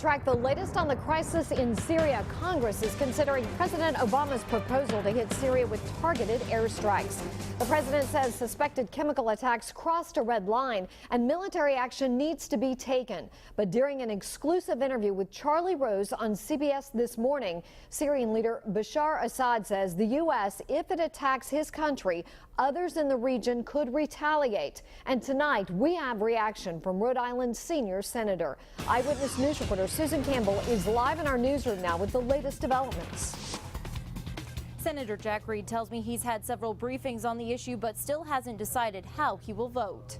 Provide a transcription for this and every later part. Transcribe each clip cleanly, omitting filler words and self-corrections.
Track the latest on the crisis in Syria. Congress is considering President Obama's proposal to hit Syria with targeted airstrikes. The president says suspected chemical attacks crossed a red line and military action needs to be taken. But during an exclusive interview with Charlie Rose on CBS this morning, Syrian leader Bashar Assad says the U.S., if it attacks his country, others in the region could retaliate. And tonight, we have reaction from Rhode Island's senior senator. Eyewitness News reporter Susan Campbell is live in our newsroom now with the latest developments. Senator Jack Reed tells me he's had several briefings on the issue, but still hasn't decided how he will vote.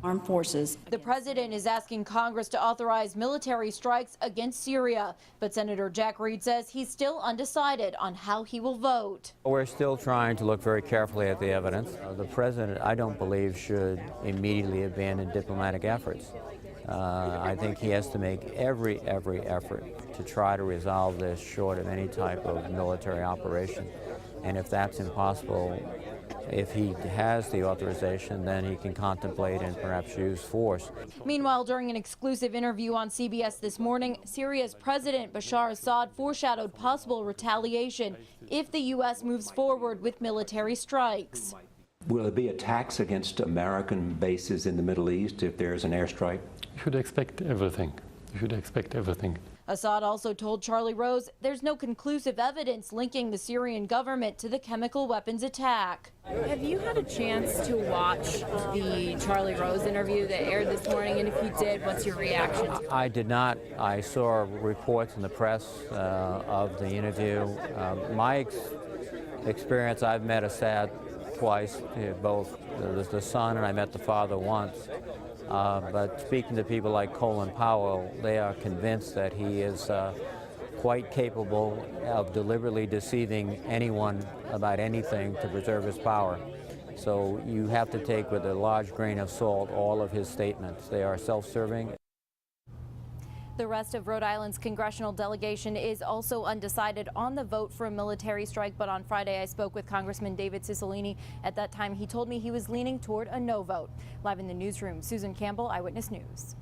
Armed forces. The president is asking Congress to authorize military strikes against Syria, but Senator Jack Reed says he's still undecided on how he will vote. We're still trying to look very carefully at the evidence. The president, I don't believe, should immediately abandon diplomatic efforts. I think he has to make every effort to try to resolve this short of any type of military operation. And if that's impossible, if he has the authorization, then he can contemplate and perhaps use force. Meanwhile, during an exclusive interview on CBS this morning, Syria's President Bashar Assad foreshadowed possible retaliation if the U.S. moves forward with military strikes. Will there be attacks against American bases in the Middle East if there's an airstrike? You should expect everything. You should expect everything. Assad also told Charlie Rose there's no conclusive evidence linking the Syrian government to the chemical weapons attack. Have you had a chance to watch the Charlie Rose interview that aired this morning? And if you did, what's your reaction? I did not. I saw reports in the press of the interview. My experience, I've met Assad twice, both the son and I met the father once. But speaking to people like Colin Powell, they are convinced that he is quite capable of deliberately deceiving anyone about anything to preserve his power. So you have to take with a large grain of salt all of his statements. They are self-serving. The rest of Rhode Island's congressional delegation is also undecided on the vote for a military strike, but on Friday I spoke with Congressman David Cicilline. At that time, he told me he was leaning toward a no vote. Live in the newsroom, Susan Campbell, Eyewitness News.